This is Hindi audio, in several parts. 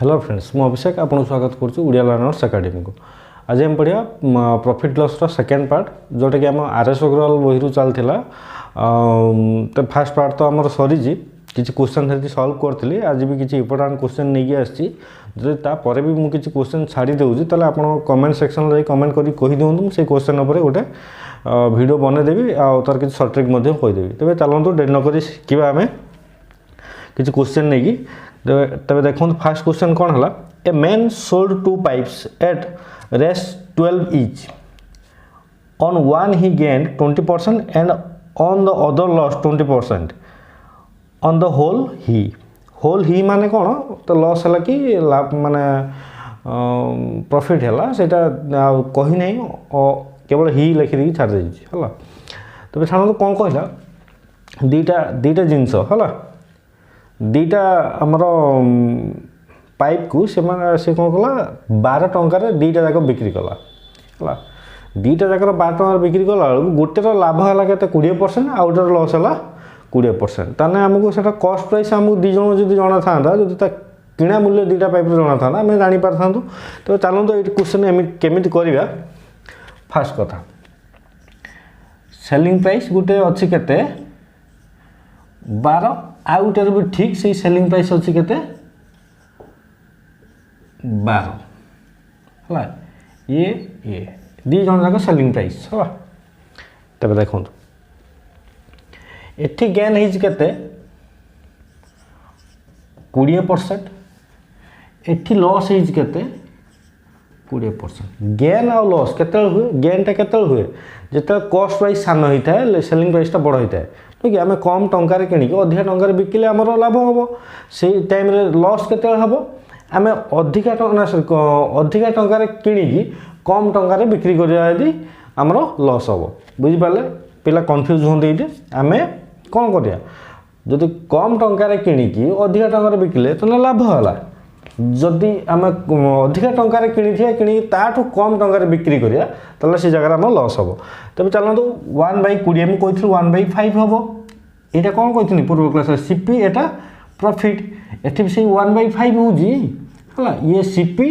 हेलो फ्रेंड्स मु अभिषेक आपको स्वागत करुँ उड़िया लर्नर्स एकेडमी को। आज हम पढ़िया प्रॉफिट लॉस रो सेकेंड पार्ट जोटा कि आम आर.एस. अग्रवाल बही चलता। तो फास्ट पार्ट तो आमर सरी किसी क्वेश्चन सल्व करी। आज भी किसी इंपोर्टेंट क्वेश्चन नहीं आसी जो तापर भी मुझे किसी क्वेश्चन छाड़ी दूसरी तेल आप कमेंट सेक्शन में कमेंट कर दिखाँ से क्वेश्चन उपर गोटे वीडियो बनईदेवी आर किसी सर्ट ट्रिक कहीदेवी। तेज चलते डेरी नक शिखा आम किसी क्वेश्चन नहीं तब देखो फास्ट क्वेश्चन कौन है। A man sold 2 pipes at रेस 12 each. On one he gained 20% and on the other lost 20%. On the whole he माने कौन तो लॉस है कि लाभ माने प्रॉफिट है से कही नहीं केवल ही लिखिदी छाड़ है। तब छाड़ कौन कहला दीटा जिनस है दीटा आमर पाइप को से कौन कला 12 टंकार दीटा जाक बिक्री कला है। दीटा जाक 12 टंकार बिक्री कला गोटे लाभ है के 20% आ गोटे लॉस है 20%। ताने आमको से कॉस्ट प्राइस आमको दी जन जो जना था जो किणा मूल्य दीटा पाइप जना था आम जापर था। तो चलते ये क्वेश्चन केमी करवा। फास्ट कथा सेलिंग प्राइस गोटे अच्छी केते 12 आ गोटे भी ठीक से सेलिंग प्राइस अच्छी केते 12 है ये दी जन जाक सेलिंग प्राइस है। तब देखो एठी गेन है केते 20%। एठी लॉस है केते 20%। गेन आ लॉस केते हुए गेन टा केते हुए जिते कॉस्ट प्राइस सान होता है सेलिंग प्राइस टा बड़ होता है। ठीक है आम कम टंकार किणिक अधिका टंकार बिकिले आमर लाभ हम से टाइम रे लॉस केते हम आम अधिका अधिका टंकार किणिक कम टंकार बिक्री करिया यदि आमर लॉस हम बुझिपारे। पिला कन्फ्यूज होते ये आम कौन करिया जदि कम टंकार किणिक अधिका टंकार बिकिले तो लाभ है। जदि आम अधिका टंकार किणिक ताठू कम टंकार बिक्री करिया ताले से जगह आम लॉस हम। तब चलते 1/20 मुझे कही 1/5 हम ये कौन कही पूर्व क्लास सीपी एटा प्रॉफिट एटी से 1/5 हो ये सीपी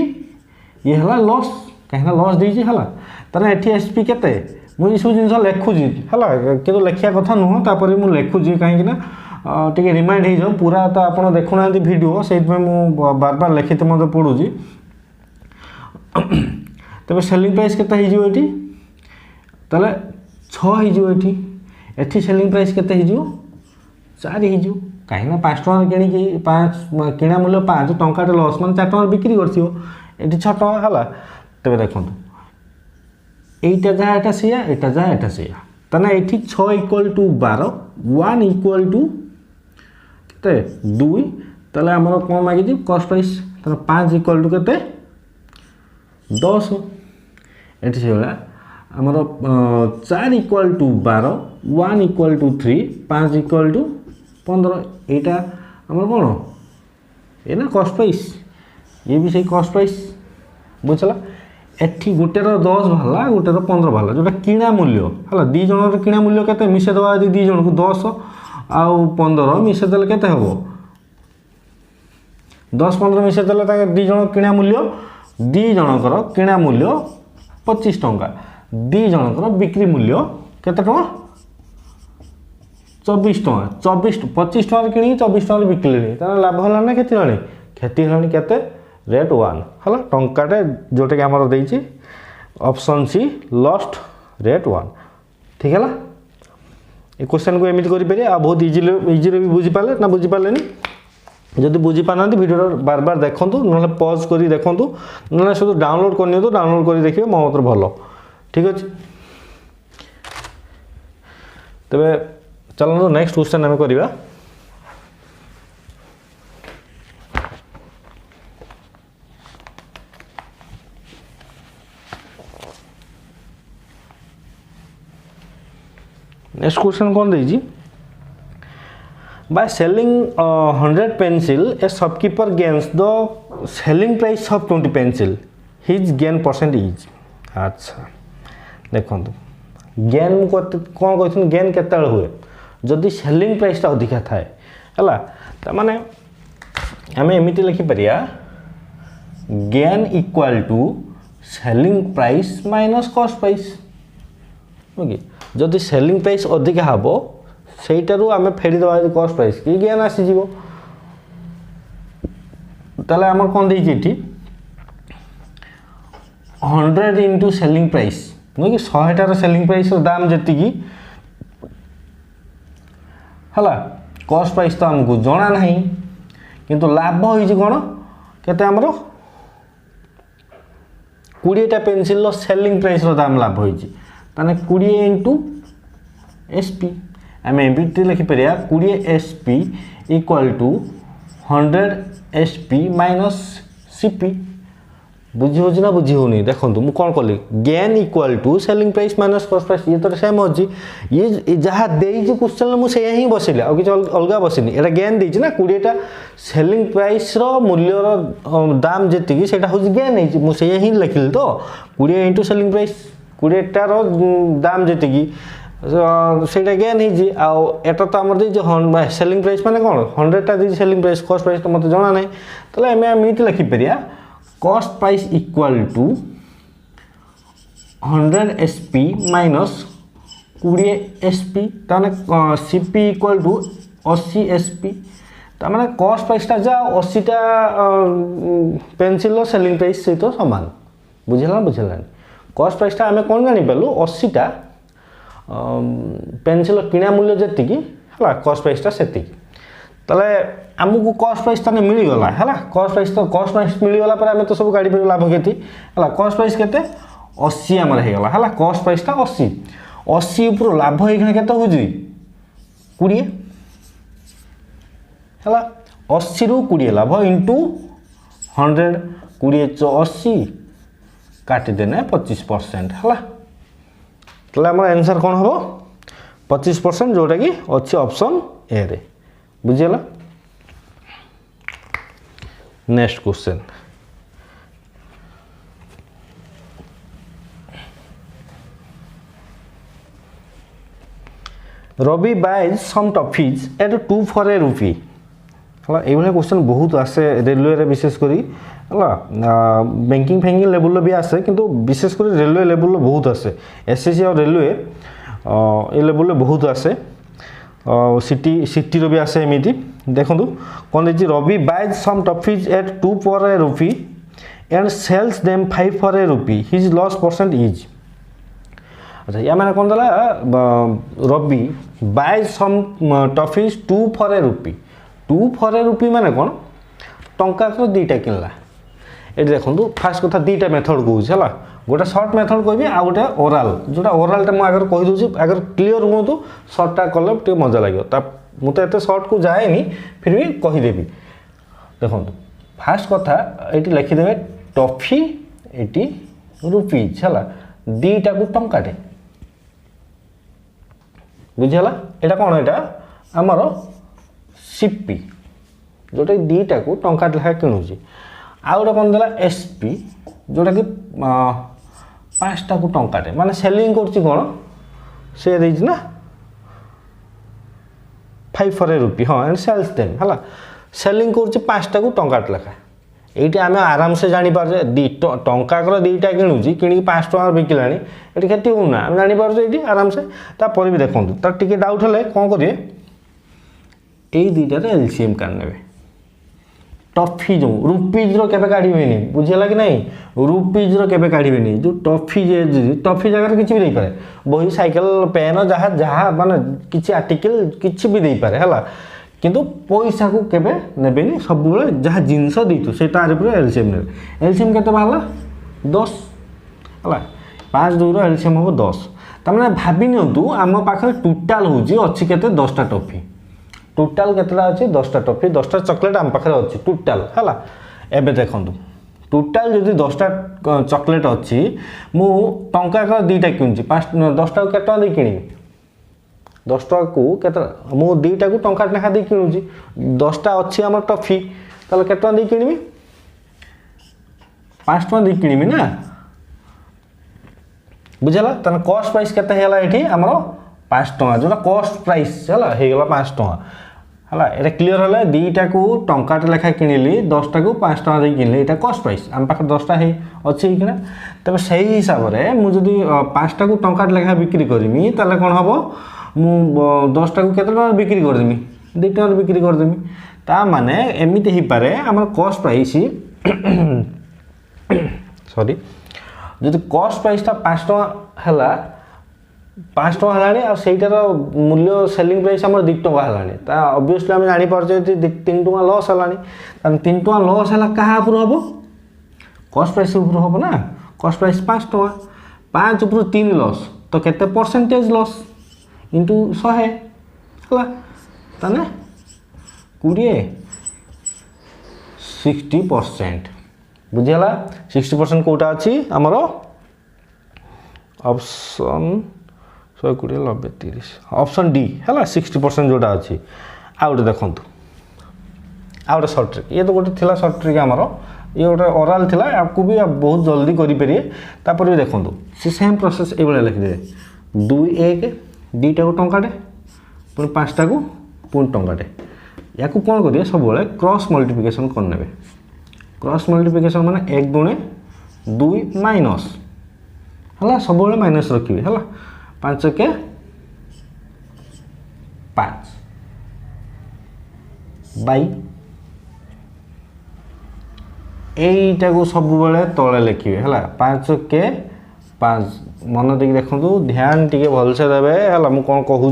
ये है लॉस कहीं लॉस देती है ताने एटी एसपी केते मुझे सब जिन लिखुची है कि लिखा कथा नुह तापर मुझे लिखुची कहीं टे रिमाइंड हो जाओ पूरा तो आप देखुना वीडियो से बार बार लिखिते मत पड़ूँ। तब सेलिंग प्राइस केते हो ताले 6 हो एटी सेलिंग प्राइस केते हो 4 हो कहीं 5 टଙ୍କା किणी 5 किणा मूल्य 5 टंका लॉस मान 4 टଙ୍କା बिक्री कर 6 टଙ୍କା है। तब देखो এইটা যা এটা সিয়া এটা যা এটা সিয়া তানা এটি 6 ইকুয়াল টু 12 1 ইকুয়াল টু কেতে 2 তাহলে আমরা কোন মাগি দি কস্ট প্রাইস তাহলে 5 ইকুয়াল টু কেতে 10 এটি সেলা আমরা 4 equal to 12 1 equal to 3 5 equal to 15 এইটা আমরা কোন এ না কস্ট প্রাইস ये भी सही कॉस्ट प्राइस बुझला। एठी गोटे 10 भाला गोटे 15 भाला जोटा किणा मूल्य है दी जन किणा मूल्य केते मिसे दवा यदि दी जन को 10 आउ 15 मिसे देले केते हबो 10 15 मिसे देले ता दी जन किणा मूल्य दी जनकर किणा मूल्य 25 टंका दी जनकर बिक्री मूल्य केते टंका 24 टंका 25 टंका किणी 24 टंका बिकले ता लाभ होला ना क्षति हलानी केते रेट 1 है टंकाटे जोटा कि आमर देछि ऑप्शन सी लॉस्ट रेट 1 ठीक है। ये क्वेश्चन को एमिट करि पारे आ बहुत इजी भी बुझी पाले ना बुझी पाले जदि बुझी पाना वीडियो बार बार देखंतु न पॉज करी देखंतु न सब डाउनलोड करनी तो डाउनलोड करी देखिए मो मतलब भलो ठीक अछि। तबे चलो नेक्स्ट क्वेश्चन हम करबा। नेक्स्ट क्वेश्चन कौन दीजिए by selling 100 pencil A shopkeeper gains the selling price of 20 pencil his gain percent is. अच्छा देखो गेन कौन कहते गेन केते हुए जदि सेलिंग प्राइसटा अधिका थाए है माने आम एमती लिखिपर gain equal to selling price minus cost price okay जदि सेलिंग प्राइस अधिका हम सेटारू आम फेरीदबा कॉस्ट प्राइस कि गेन आसीज ताले आमर कौन देती 100 इंटू सेलिंग प्राइस नुह कि 100टार सेलिंग प्राइस दाम जी है कॉस्ट प्राइस तो आमको जना ना किंतु लाभ होती कौन केते आमर 20टा पेनसिल सेलिंग प्राइस दाम लाभ होती 20 इंटू एसपी आम एमती लिखिपर 20 SP equal to 100 SP minus CP बुझी हो ना बुझी होनी देखो मुझे कौन कली gain equal to selling price minus cost price ये तो सेम अच्छी ये जहाँ देती क्वेश्चन मुझे ही बसैली आ कि अलग बसनी ये गेन देती ना 20टा सेलिंग प्राइस मूल्यर दाम जी से गेन है मुझे ही लिखिली तो 20 इंटू सेलिंग प्राइस 20टार दाम जी से गेन होटा तो आम दी सेलिंग प्राइस माने कौन 100टा दी सेलिंग प्राइस कॉस्ट प्राइस तो मत जना ना तो एमती लिखिपर cost price equal to 100 SP minus 20 SP ताने सीपी इक्वल टू 80 एसपी ताने कॉस्ट प्राइसटा जा 80टा पेनसिल सेलिंग प्राइस सहित सामान बुझेला बुझेला कॉस्ट प्राइसटा आम कौन जानीपारू 80टा पेनसिल किणा मूल्य जी है कॉस्ट प्राइसटा से ताले आमको कॉस्ट प्राइस ताने मिलगला है कॉस्ट प्राइस मिलगला पर आम तो सब गाड़ी पर लाभ केती है कॉस्ट प्राइस केते 80 आमर होगला है कॉस्ट प्राइसटा 80 ऊपर लाभ होना केते हो 20 है 80 रु 20 लाभ इंटू 100 20 80 काटिदेने 25% है तो आम आंसर कौन हम 25% जोटा कि अच्छे ऑप्शन ए रे बुझेला next question Ravi buys some toffees at 2 for a rupee है ये क्वेश्चन बहुत आसे रेलवे रे विशेषकर है बैंकिंग फैंकिंग लेवल भी आसे किंतु विशेषकर रेलवे लेवल बहुत आसे एसएससी और रेलवे ये लेवल बहुत आसे सिटी भी आसे एमती देखो कौन देखिए Ravi buys some toffees at 2 for a rupee and sells them 5 for a rupee his loss percent is अच्छा या मैंने कौन देला Ravi buys some toffees 2 for a rupee 2 for a rupee माने कौन टंका तो दुईटा किनला ये देखो फास्ट कथा दुईटा मेथड कहूँ है गोटे सर्ट मेथड कहि आ गोटे ओराल जोटा ओरालटा मुझे आगे कहीदे आगे क्लीयर हूँ सर्टा कले टे मजा लगे मुझे एत सर्ट को जाए फिर भी कहीदेवी देखो फास्ट कथा ये लिखिदे टॉफी ये रुपीज है दुईटा को टंकाटे बुझीगला यहाँ कौन यहाँ आमर सीपी जोटा दुईटा को टंका लेखा किणुची आ गोटे कौन देला एसपी जोटा कि 5टा को टंकाटे माने सेलिंग करछि कोन से देछि ना 5 फॉर ए रुपी हाँ एंड सेल्स देम हला सेलिंग करछि 5टा को टंकाटे लेखा एठी आमे आराम से जानि पार जे टंका कर दुईटा किणुछि किणी 5 टका बिकिलानी एठी खेती होना आमे जानि पार जे एठी आराम से ता पर भी देखंतु ता टिके डाउट हले कोन करिए एई दुईटा रे एलसीएम काढ नेबे टॉफी जो रुपीज रो केबे काढिबेनी बुझिला कि नहीं रुपीज रो केबे काढिबेनी जो टॉफी जे टॉफी जगह किछि भी दे पारे बही साइकिल पेन जहाँ जहाँ माने किछि आर्टिकल किछि भी दे पारे हला किंतु पैसा को केबे नेबेनी सब बेले जहाँ जिंस देतु से तार ऊपर एलसीएम नेबे एलसीएम केते बाहला 10 हला 5 2 रो एलसीएम हो 10 त माने भाबी नियंतु आम पाखरे टोटल होजी अछि केते 10टा टॉफी टोटाल केतटा अच्छी 10टा टॉफी 10टा चॉकलेट आम पाखे अच्छी टोटाल है एवं देखो टोटाल जदि 10टा चॉकलेट अच्छी मु टंका का दुईटा किणुची 10टा को केटा दे किणी 10टा को केता मु दुईटा को टंका लेखा दे किणुची 10टा अच्छी आम टॉफी ताले केटा दे किणीबी 5 टका दे किणीबी ना बुझला तने कॉस्ट प्राइस केते हैला एठी हमरो 5 टका जोटा कॉस्ट प्राइस है होगला 5 टका है ये क्लीयर है दीटा को टंकाटे लेखा किनिली 10टा को 5 टका दे किनिली एटा कॉस्ट प्राइस आम पाखे 10टा है अच्छी कि तबे सही हिसाब से मुझे 5टा को टंकाटे लेखा बिक्री करमी ताले कौन हम मु 10टा को केते टका बिक्री करदेमी 2 टका बिक्री करदेमी ता माने एमिति ही पारे हमर कॉस्ट प्राइस सॉरी जदि कॉस्ट प्राइस ता 5 टका हला 5 टका हलानी आ सेटार मूल्य सेलिंग प्राइस हमर 2 टका हलानी ता ऑब्वियसली हम जानि परछे 3 टका लॉस हलानी त 3 टका लॉस हला कहा ऊपर हबो कॉस्ट प्राइस ऊपर हबो ना कॉस्ट प्राइस 5 टका 5 ऊपर 3 लॉस तो केते परसेंटेज लॉस इनटू 100 हला तने 60% बुझिला 60% कोटा अछि हमरो ऑप्शन 120 90 30 ऑप्शन डी है 60% जोटा अच्छी आउटे देखु आउटे सर्ट ट्रिक ये तो गोटे थिला सर्ट ट्रिक आमर ये गोटे ओराल थिला आपको भी आप बहुत जल्दी करेंगे तापर भी देखो से सेम प्रोसेस ये लिखिदे 2 1 2टा को टंकाटे पुणी 5टा को पुणी टंकाटे या कौन करिए सब क्रॉस मल्टीप्लिकेशन करने क्रॉस मल्टीप्लिकेशन माने 1 दुणे 2 माइनस है सब माइनस रखिए है 5 के 5 बाई एटा को सब तले लिखिए है 5 के 5 मन देख देखो ध्यान टी भलसे देवे है मुझे कौन कहूँ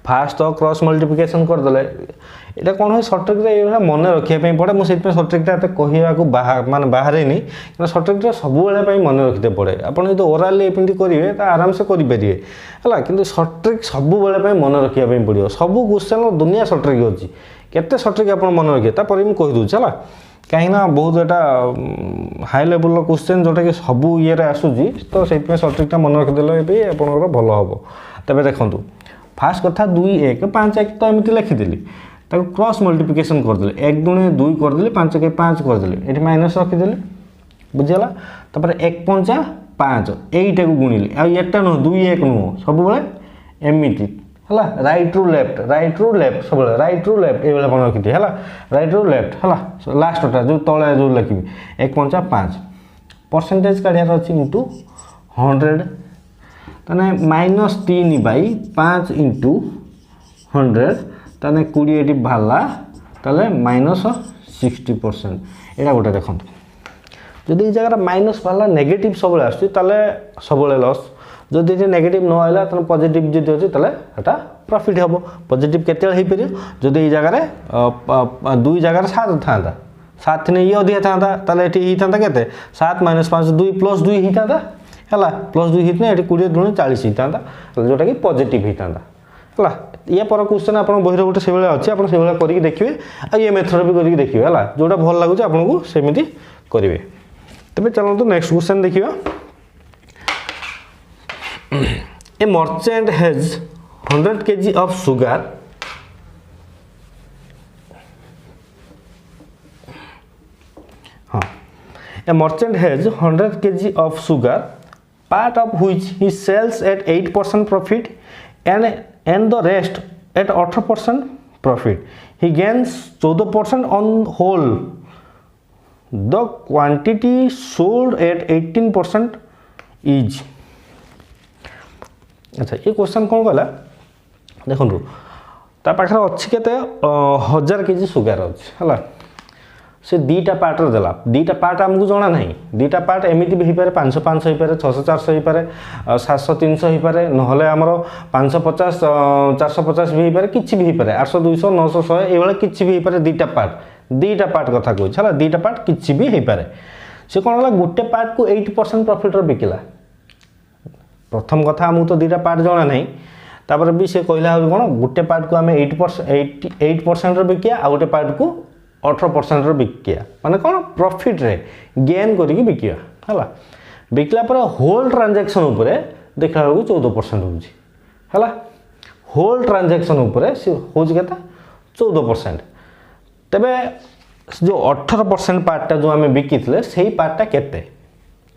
फास्ट तो क्रॉस मल्टीप्लिकेशन करदे यहाँ कौन है सर्ट ट्रिक ये मन रखापी पड़े मुझे सर्ट ट्रिकटा कहवाक माने बाहर नहीं सर्ट ट्रिक सब मन रखते पड़े आप जो ओराली एमती करेंगे तो आराम से करेंगे है कि सर्ट ट्रिक सब मन रखापी पड़ो सब क्वेश्चन दुनिया सर्ट ट्रिक अच्छी केते सर्ट ट्रिक आप मन रखिए तापर मुझे कहीदे है कहीं बहुत एटा हाई लेवल क्वेश्चन जोटा कि सब ये आसूँ तो से सर्ट ट्रिकटा मन रखिदे भी आप भल हम तेज देखूँ फास्ट कथा 2 1 5 1 तो एमती लिखिदेली क्रॉस मल्टीप्लिकेशन करदे 1 दुणे 2 करदे 5 के 5 करदे ये माइनस रखिदेली बुझीगला तापर 1 5 5 एटा को गुणिले आटा नुह 2 1 नुह सब एमती है राइट रु लेफ्ट सब राइट रु लेफ्ट ये मन रखिए है राइट रु लेफ्ट है लास्टा जो तले जो लिखी 1 5 5 परसेंटेज काढ़ार अच्छी इंटू 100 ताने -3 बाई 5 इंटू 100 ताने 20 बाहरला ताले -60% एटा गोटे देखो जदि ये जगह माइनस बाहरला नेगेटिव सब सब लॉस जदि ये नेगेटिव न आइला तो पॉजिटिव जदि अच्छे ताले प्रॉफिट हम पॉजिटिव केते हो पारे जदि ये जगह 2 जगह 7 था 7 ने ये अधिक था ताले ये होता के 7 - 5 2 + 2 होता है +2 हित ये 20 दुणे 40 होता जोटा कि पॉजिटिव होता है ये पर क्वेश्चन आप बही गोटे से अच्छे आप करके देखिए ये मेथड भी करके देखिए है जोटा भल लगुच आपको सेमती करेंगे तेज चलते नेक्स्ट क्वेश्चन देखिए a merchant has 100 kg of sugar हाँ a merchant has 100 kg of sugar part of which he sells at 8% profit and the rest at 18% profit. He gains 14% on whole. The quantity sold at 18% is. अच्छा ये क्वेश्चन कौन कहला देखो ता पाखर अच्छी केते 1000 kg सुगर अच्छी है से 2टा पार्ट देला 2टा पार्ट आमको जना ना 2टा पार्ट एमती भी हो पारे 500 500 हो पारे 600 400 हो पारे 700 300 हो पारे नहले आमर 550 450 भी हो पारे किसी भी हो पारे 800 200 900 100 ये किसी भी हो पारे 2टा पार्ट कथा कहूँ है 2टा पार्ट किसी भी हो पारे से कौन है गोटे पार्ट को 8% प्रॉफिट बिकिला प्रथम कथा आमको तो 2टा पार्ट जना ना तापर भी से कहला कौन गोटे पार्ट को आम 8% बिकिया आ गोटे पार्ट को 18% बिकिया माने कौन प्रॉफिट रे गेन करके बिकिया है बिकला पर होल ट्रांजैक्शन उपरे देखला बेलू 14% होची है होल ट्रांजैक्शन उपरे होची केता 14% तबे जो 18% पार्टटा जो आम बिकिथिले सेही पार्टटा केते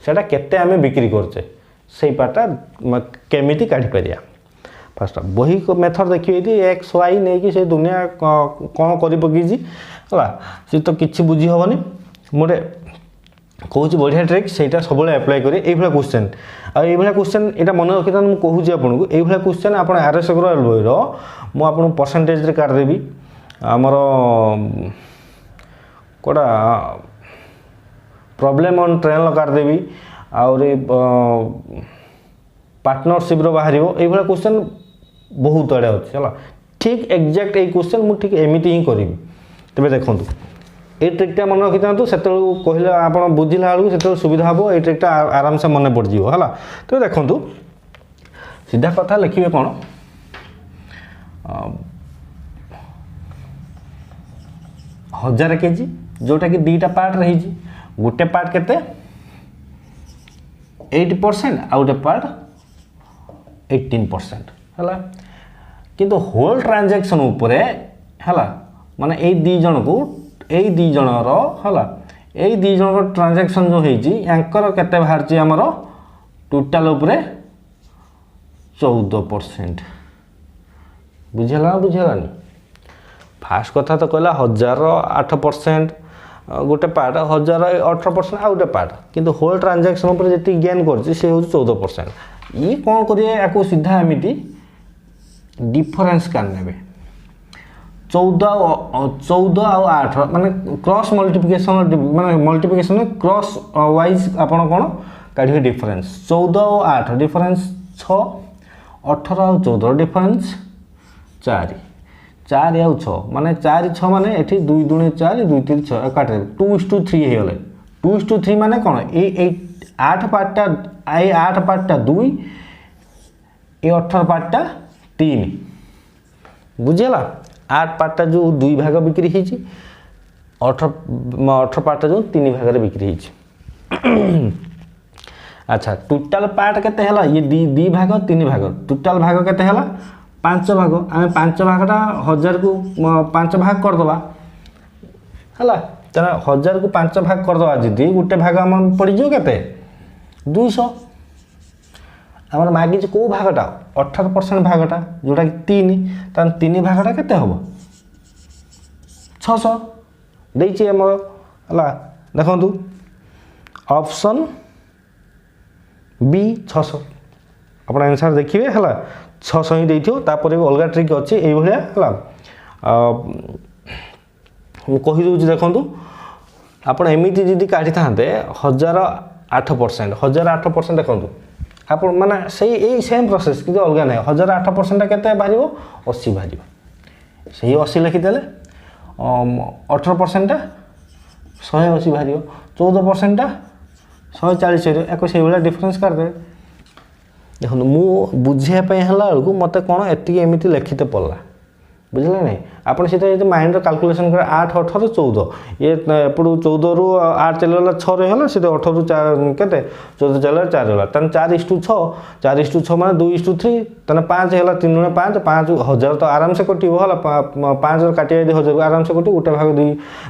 सेटा केते आम बिक्री करचे सेही पार्टटा केमिति काढी परिया फास्ट बही मेथड देखिए एक्स वाई नहीं कि से दुनिया कौन कर पकई सी तो किसी बुझी हेनी मुझे कौच बढ़िया ट्रिक से सब एप्लाय करें ये क्वेश्चन आई क्वेश्चन यहाँ मन रखी था मुझे कहूँ आपको ये क्वेश्चन आप आरएस अग्रवाल बही मुझे परसेंटेज रे काटिदेवी आमर कौटा प्रॉब्लम ऑन ट्रेन काटिदेवी आउरी पार्टनरशिप बाहर ये क्वेश्चन बहुत आड़े अच्छे है ठीक एक्जाक्ट ये क्वेश्चन मुझे ठीक एमती ही करी तेज देखूँ ये ट्रिकटा मन रखी था से कहले आप बुझिला बेलू से सुविधा हम ये ट्रिकटा आराम से मन पड़ जाए है तो देखूँ सीधा कथा लिखे कौन 1000 केजी जोटा कि दुईटा पार्ट रही गोटे पार्ट केते 80% आ गोटे पार्ट 18% है किंतु होल ट्रांजैक्शन उपरे है माने ए दी जन को ए दी जनर है ए दी जन ट्रांजैक्शन जो होकर केते बाहर आमर टोटाल उपरे 14% बुझेगा बुझेगानी फास्ट कथा तो कहला 1008% गोटे पार्ट 1018% आ गोटे पार्ट किंतु होल ट्रांजैक्शन उपर जी गेन कर 14% ये कौन करिए या सीधा एमती डिफरेंस काढ़ ने 14 आ 8 माने क्रॉस मल्टीप्लिकेशन माने मल्टीप्लिकेशन क्रॉस वाइज आपण कौन काढ़े डिफरेंस 14 और 8 डिफरेंस 6 18 और 14 डिफरेंस 4 4 आउ 6 माने 4 6 माने एठी 2 2 4 2 3 6 काटे 2:3 हे गले 2:3 माने कोन ए 8 पार्टटा ए 8 पार्टटा 2 ए 18 पार्टटा 3 बुझेला 8 पार्टटा जो 2 भाग बिक्री हिची 18 पार्टटा जो 3 भाग रे बिक्री हिची अच्छा टोटल पार्ट केते हला ये दी भाग 3 भाग टोटल भाग केते हला 5 भाग आम 5 भागटा 1000 को 5 भाग करदे है तेना 1000 को 5 भाग करदे जी गोटे भाग आम पड़ जाते 200 आम मागिच कौ भागटा 18% भागटा जोटा कि 3 भागटा केते हम 600 देछि हमर हला देखंतु ऑप्शन बी 600 अपन आंसर देखिए है 600 ही देथियो तापर अलग ट्रिक अच्छी ये भाया है कही दूँ देखूँ आप एमती जी काढ़ी था 1008% 1008% देखूँ आप माने से सेम प्रोसेस कि अलग ना 1008% के बाहर 80 बाहर से 80 लिखिदे 18% 180 बाहर 14% 140 या से भाया डिफरेंस करदे देखो मु बुझापी है मत कौन एति एमती लिखिते पड़ा बुझे नहीं आपड़ से माइंड कैलकुलेशन कर 8 18 14 ये एपटू 14 रु 8 चलगला 6 रहा से 18 रु 4 के 14 चलगला 4 रहा 4:6 4:6 मैंने 2:3 तेना 5 है 3 गुणे 5 5000 तो आराम से कटो है 5 काटे 1000 आराम से कटो गोटे भाग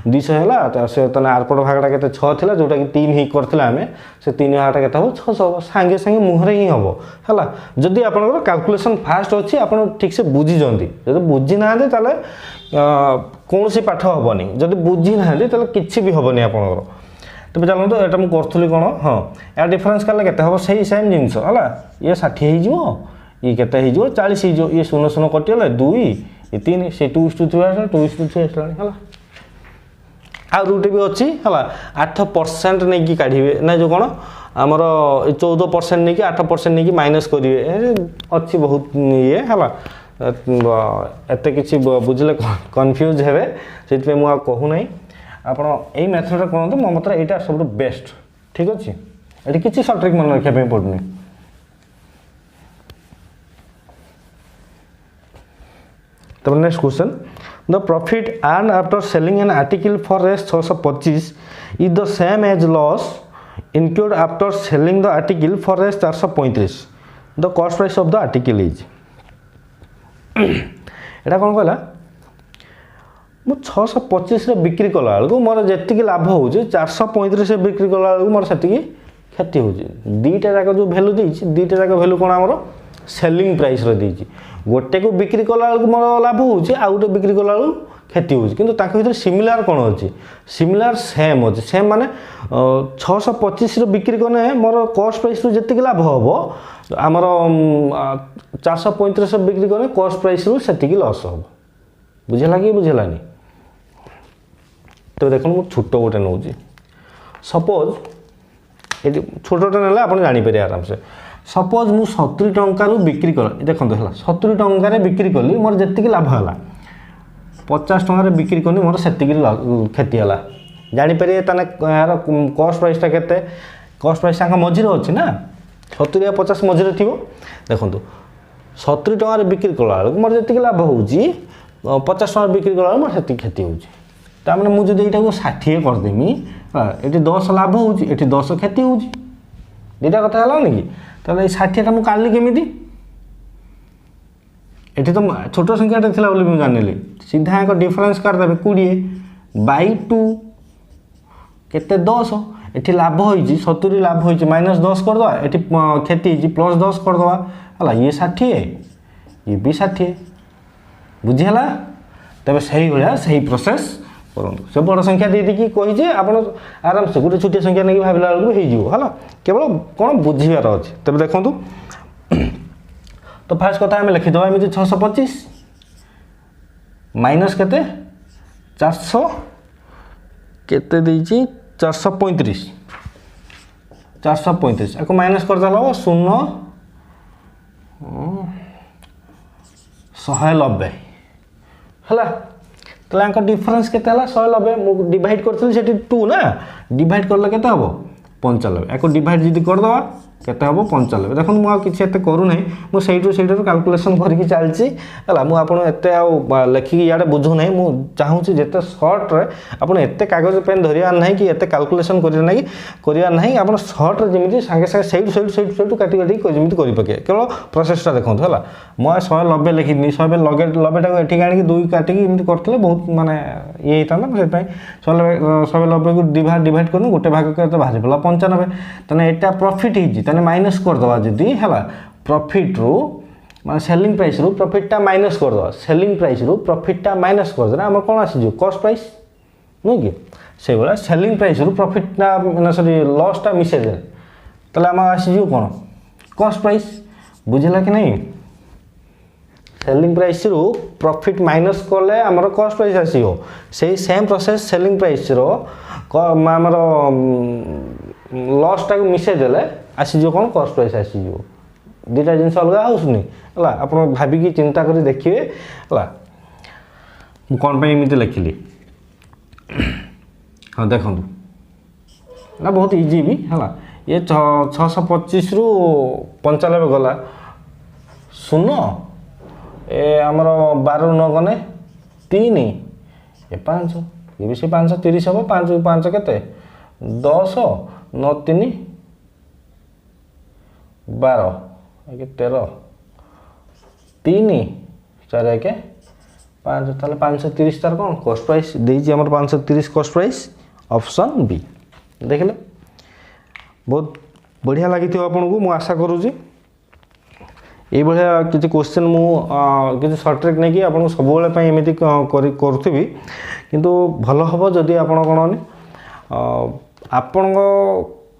200 है से आरपट भागटा के 6 था जोटा कि 3 ही करते आम से 3 भागटा के हम 600 सागे सागे मुहरे ही हम है जदि आप कैलकुलेशन फास्ट अच्छी आप ठीक से बुझी जब बुझी ना कौन सी पाठ हेनी जब बुझी ना कि भी हेनी आप तेज चलते यहाँ मुझे करी कौन हाँ या डिफरेंस कले के हम से सेम जिनस है ये 60 हो ये के 40 हो ये 0 0 कटिगले 2 ये 3 से 2:3 2:3 है आ रूट भी अच्छी है 8% नहीं काढ़े ना जो कौन आमर 14% नहीं 8% नहीं माइनस करेंगे अच्छी बहुत ये है एत कि बुझे कन्फ्यूज हे से मुझे कहूना आपड़ यही मेथड कहते मो मत यहाँ सब बेस्ट ठीक अच्छे ये किसी सर्ट ट्रिक मन रखापी पड़ूनी तब next question the profit earned after selling an article for Rs 625 is the same as loss incurred after selling the article for Rs 435 the cost price of the article is एटा कौन कहला मु 625 बिक्री कला बेलू मोर जी लाभ हो 435 बिक्री कला बेलू मोर से क्षति हो दुईटा जाक जो भैल्यू देटा जाक भैल्यू कौन आमर सेलिंग प्राइस रही गोटे को बिक्री कला मोर लाभ होउची आ गोटे बिक्री कला क्षति होउची किंतु ताके भीतर सिमिलर कोन अछि सिमिलर सेम अछि सेम माने 625 रो बिक्री कोने मोर कॉस्ट प्राइस रो जति लाभ होबो हमर 435 बिक्री कोने कॉस्ट प्राइस रो सेति की लॉस होबो बुझला कि बुझलानी तो देखो मु छोटो गोटे नौची सपोज ये छोटोटा ना आप जापर आराम से सपोज मु 70 टंका बिक्री कर देखो है 70 टंकार बिक्री कली मोर जी लाभ है 50 टंकार बिक्री कली मोर से क्षति है जापर यार कॉस्ट प्राइसटा के कॉस्ट प्राइस मझे अच्छी ना 70 या 50 मझे थी देखो 70 टंकार बिक्री कला मोर जी लाभ हो 50 टंकार बिक्री कला मोर से क्षति हो तार मुझे यहाँ 60 करदेमी ये 10 लाभ होती 10 क्षति हो दुटा कथा है कि ताले 60टा मुझे काली केमी ये तो छोट संख्याटा थी मुझे जानी सीधा एक डिफरेन्स करदे 20/2 केते 10 ये लाभ हो 70 लाभ हो -10 करदे ये क्षति +10 करदे है ये 60 ये भी 60 बुझीगला तेज से भाया से प्रोसेस करूँ से बड़ संख्या दे दी कही आप आराम से गोटे छोटिया संख्या नहीं भावला बेलू होगा केवल कौन बुझार अच्छे तेज देखूँ तो फास्ट कथा आम लिखिद एमती 625 माइनस के 400 केते 435 435 आपको माइनस करदे 0 190 है तो डिफरेन्स के 190 मुझे डिवाइड करी 2 ना डिवाइड करले के हम 95 या डिवाइड जी करदे के हम 95 देखो मुझे किसी करूना मुझे कैलकुलेसन करके चलती है मुझे लिखिकी इे बुझू ना मुझे चाहूँगी जिते सर्ट्रे आपत कागज पेन धरवार ना कि एत कैलकुलेसन करार ना आप सर्ट्रे जमी सागे सागे सही काटी जमी कर पके केवल प्रोसेसटा देखो है मुझे 190 लिखी 190 टाक एठी आनिक 2 काटिकी एमती करते बहुत माने ये होता से 190 को डिवाइड कर गोटे भाग के बाहर पड़ा 95 तेना यहाँ प्रॉफिट हो माइनस करदे जदि है प्रॉफिट रू मैं सेलिंग प्राइस रू प्रॉफिटटा माइनस करदे सेलिंग प्राइस रू प्रॉफिटटा माइनस करदे आम कौन आसी कॉस्ट प्राइस नुह कि से भाया सेलिंग प्राइस रू प्रॉफिटटा मैंने सॉरी लॉसटा मिसेदे ताले आम आसी कौन कॉस्ट प्राइस बुझला कि नहीं सेलिंग प्राइस रू प्रॉफिट माइनस कले आमर कॉस्ट प्राइस आसीओ से सेम प्रोसेस सेलिंग प्राइस रो आमर लॉसटा को मिसेदेले आसीज कौन कॉस्ट प्राइस आसीज दुटा जिन अलग होनी है आप भाविकी चिंता कर देखिए है कौन एमती लिखिली हाँ देखो ना बहुत इजी भी है ये 625 रू 95 गला 0 ए आमर 12 9 गने 3 ये 5 ये भी से 530 हम 5 5 के 10 9 3 12 13 3 4 1 5 ताले 530 तार कौन कॉस्ट प्राइस देइछि हमर 530 कॉस्ट प्राइस ऑप्शन बी देखले बहुत बढ़िया लगी आपन को मु आशा करूची ये भाया किसी क्वेश्चन मुझे सर्ट ट्रिक नहीं कि आपको सब एमती करुवी किंतु भल हम जदि आप कौन आपण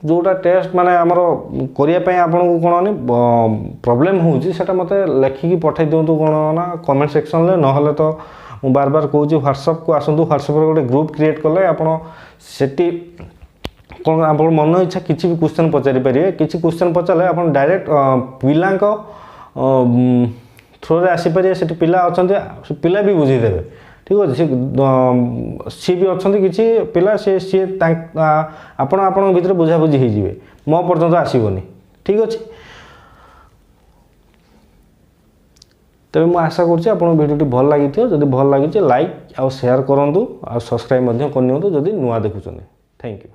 जोटा टेस्ट माने आमर करने आपको कौन प्रॉब्लम होटा मत लिखिकी पठे दिंतु कौन ना कमेंट सेक्शन में ना तो मुझे बार बार कहूँ व्हाट्सएप को आसतु व्हाट्सएप गोटे ग्रुप क्रिएट कले आपड़ी कौन आप मन इच्छा किसी भी क्वेश्चन पचारि पारे किसी क्वेश्चन पचारे आप डायरेक्ट पिला थ्रोरे आसीपर से पिला अच्छा पिला भी बुझीदेवे ठीक अच्छे सी भी अच्छा किसी पिला सी आपण भीतर बुझाबुझी होइजिवे मो पर्यंत आसबनी ठीक अच्छे तेज मुझे आशा करूँ भिडियो भल लगी जब भल लगी लाइक आउ शेयर करूँ आ सब्सक्राइब करनी जदि नुआ देखुं थैंक यू।